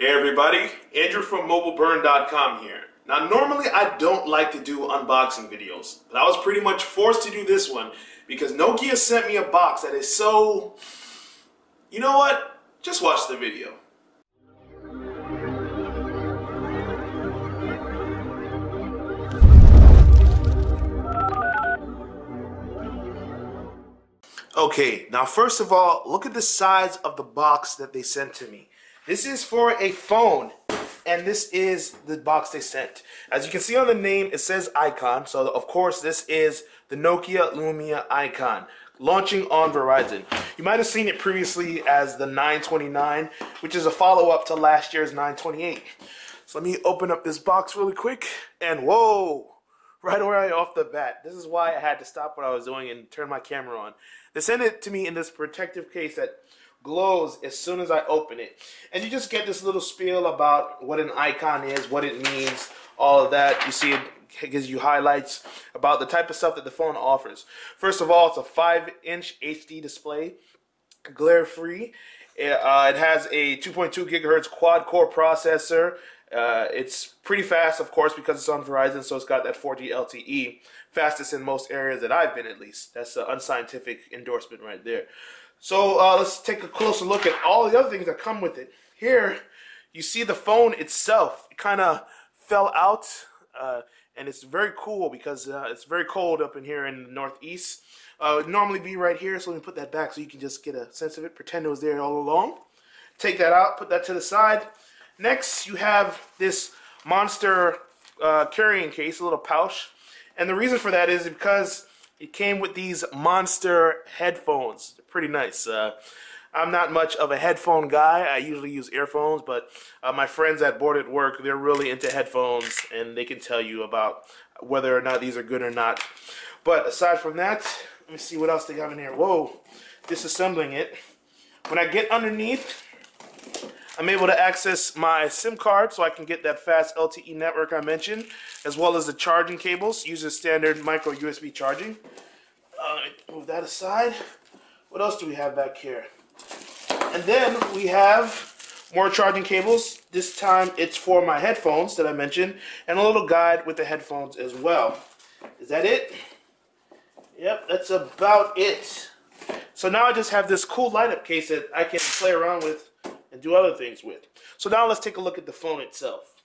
Hey everybody, Andrew from mobileburn.com here. Now normally I don't like to do unboxing videos, but I was pretty much forced to do this one because Nokia sent me a box that is so... You know what? Just watch the video. Okay, now first of all, look at the size of the box that they sent to me. This is for a phone, and this is the box they sent. As you can see on the name, it says Icon, so of course this is the Nokia Lumia Icon, launching on Verizon. You might have seen it previously as the 929, which is a follow-up to last year's 928. So let me open up this box really quick, and whoa! Right away off the bat. This is why I had to stop what I was doing and turn my camera on. They sent it to me in this protective case that glows as soon as I open it. And you just get this little spiel about what an icon is, what it means, all of that. You see it gives you highlights about the type of stuff that the phone offers. First of all, it's a 5-inch HD display, glare-free. It has a 2.2 gigahertz quad-core processor. It's pretty fast, of course, because it's on Verizon, so it's got that 4G LTE. Fastest in most areas that I've been, at least. That's an unscientific endorsement right there. So let's take a closer look at all the other things that come with it. Here, you see the phone itself. It kind of fell out, and it's very cool because it's very cold up in here in the Northeast. It would normally be right here, so let me put that back so you can just get a sense of it. Pretend it was there all along. Take that out, put that to the side. Next, you have this monster carrying case, a little pouch. And the reason for that is because it came with these monster headphones. They're pretty nice. I'm not much of a headphone guy. I usually use earphones, but my friends at Board at Work, they're really into headphones, and they can tell you about whether or not these are good or not. But aside from that, let me see what else they got in here. Whoa, disassembling it. When I get underneath, I'm able to access my SIM card so I can get that fast LTE network I mentioned, as well as the charging cables. Uses standard micro USB charging. Move that aside. What else do we have back here? And then we have more charging cables. This time it's for my headphones that I mentioned, and a little guide with the headphones as well. Is that it? Yep, that's about it. So now I just have this cool light-up case that I can play around with and do other things with. So now let's take a look at the phone itself.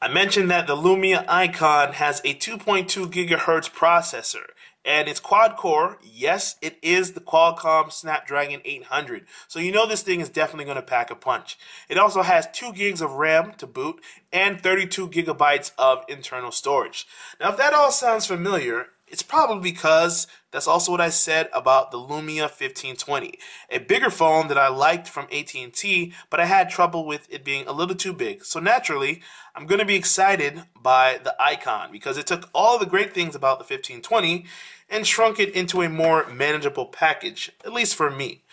I mentioned that the Lumia Icon has a 2.2 gigahertz processor, and it's quad-core. Yes, it is the Qualcomm Snapdragon 800, so you know this thing is definitely going to pack a punch. It also has 2 gigs of RAM to boot and 32 gigabytes of internal storage. Now, if that all sounds familiar, it's probably because that's also what I said about the Lumia 1520, a bigger phone that I liked from AT&T, but I had trouble with it being a little too big. So naturally, I'm going to be excited by the Icon because it took all the great things about the 1520 and shrunk it into a more manageable package, at least for me.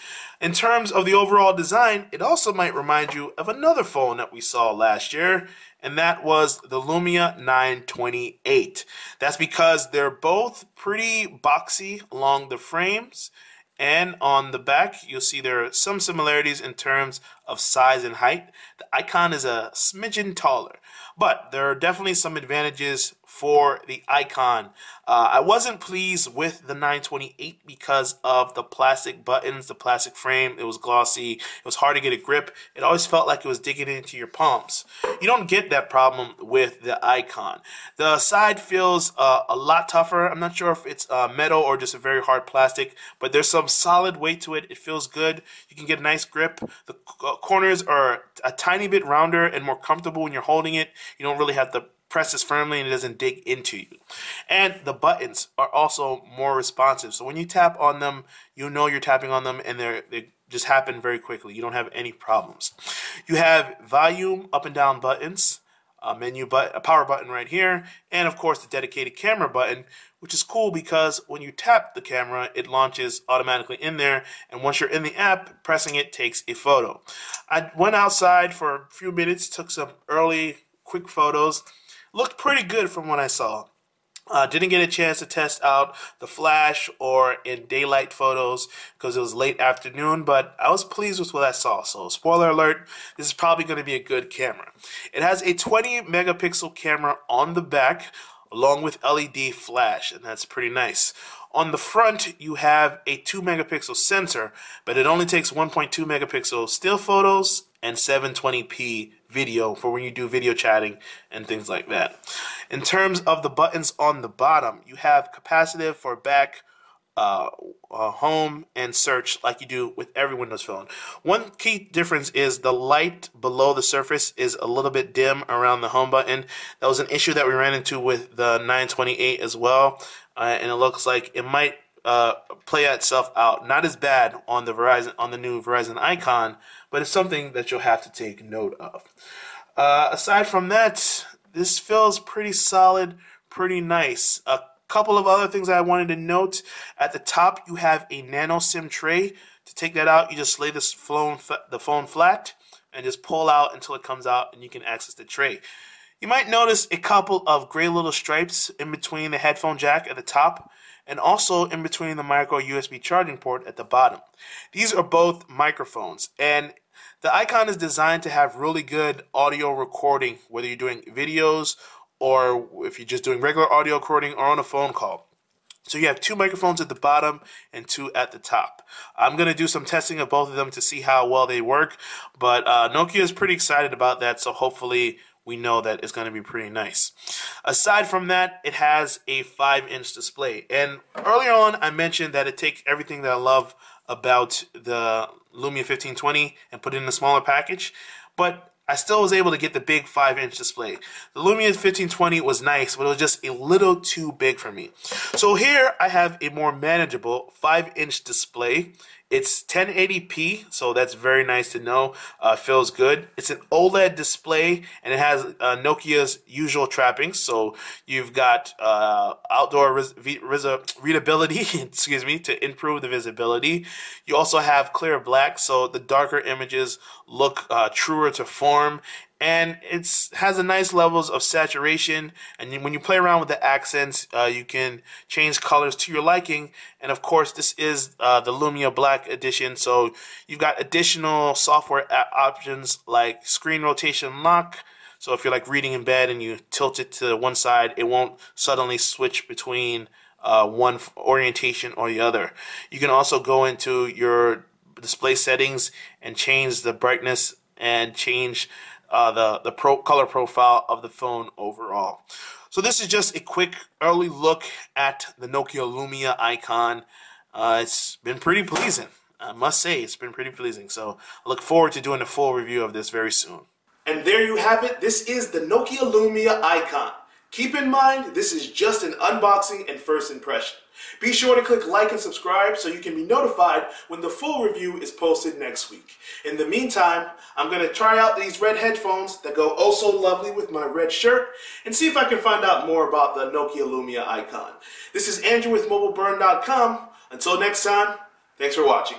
In terms of the overall design, it also might remind you of another phone that we saw last year, and that was the Lumia 928. That's because they're both pretty boxy along the frames, and on the back you'll see there are some similarities in terms of size and height. The Icon is a smidgen taller, but there are definitely some advantages for the Icon. I wasn't pleased with the 928 because of the plastic buttons, the plastic frame. It was glossy. It was hard to get a grip. It always felt like it was digging into your palms. You don't get that problem with the Icon. The side feels a lot tougher. I'm not sure if it's metal or just a very hard plastic, but there's some solid weight to it. It feels good. You can get a nice grip. The corners are a tiny bit rounder and more comfortable when you're holding it. You don't really have to press this firmly and it doesn't dig into you. And the buttons are also more responsive. So when you tap on them, you know you're tapping on them, and they just happen very quickly. You don't have any problems. You have volume up and down buttons, a power button right here, and of course the dedicated camera button, which is cool because when you tap the camera, it launches automatically in there, and once you're in the app, pressing it takes a photo. I went outside for a few minutes, took some early quick photos. Looked pretty good from what I saw. Didn't get a chance to test out the flash or in daylight photos because it was late afternoon, but I was pleased with what I saw. So spoiler alert, this is probably going to be a good camera. It has a 20 megapixel camera on the back along with LED flash, and that's pretty nice. On the front, you have a 2 megapixel sensor, but it only takes 1.2 megapixel still photos and 720p video for when you do video chatting and things like that. In terms of the buttons on the bottom, you have capacitive for back, home, and search like you do with every Windows phone. One key difference is the light below the surface is a little bit dim around the home button. That was an issue that we ran into with the 928 as well, and it looks like it might play itself out. Not as bad on the new Verizon Icon, but it's something that you'll have to take note of. Aside from that, this feels pretty solid, pretty nice. A couple of other things that I wanted to note. At the top, you have a nano SIM tray. To take that out, you just lay the phone flat and just pull out until it comes out and you can access the tray. You might notice a couple of gray little stripes in between the headphone jack at the top and also in between the micro USB charging port at the bottom. These are both microphones, and the Icon is designed to have really good audio recording, whether you're doing videos or if you're just doing regular audio recording or on a phone call. So you have 2 microphones at the bottom and 2 at the top. I'm going to do some testing of both of them to see how well they work, but Nokia is pretty excited about that, so hopefully we know that it's going to be pretty nice. Aside from that, it has a 5-inch display. And earlier on, I mentioned that it takes everything that I love about the Lumia 1520 and put it in a smaller package, but I still was able to get the big 5-inch display. The Lumia 1520 was nice, but it was just a little too big for me. So here I have a more manageable 5-inch display. It's 1080p, so that's very nice to know. Feels good. It's an OLED display, and it has Nokia's usual trappings. So you've got outdoor readability, excuse me, to improve the visibility. You also have clear black, so the darker images look truer to form. And it has a nice levels of saturation, and when you play around with the accents, you can change colors to your liking. And of course, this is the Lumia Black Edition, so you've got additional software options like screen rotation lock. So if you're like reading in bed and you tilt it to one side, it won't suddenly switch between one orientation or the other. You can also go into your display settings and change the brightness and change the color profile of the phone overall. So this is just a quick early look at the Nokia Lumia Icon. It's been pretty pleasing. I must say it's been pretty pleasing. So I look forward to doing a full review of this very soon. And there you have it. This is the Nokia Lumia Icon. Keep in mind, this is just an unboxing and first impression. Be sure to click like and subscribe so you can be notified when the full review is posted next week. In the meantime, I'm going to try out these red headphones that go oh so lovely with my red shirt and see if I can find out more about the Nokia Lumia Icon. This is Andrew with mobileburn.com. Until next time, thanks for watching.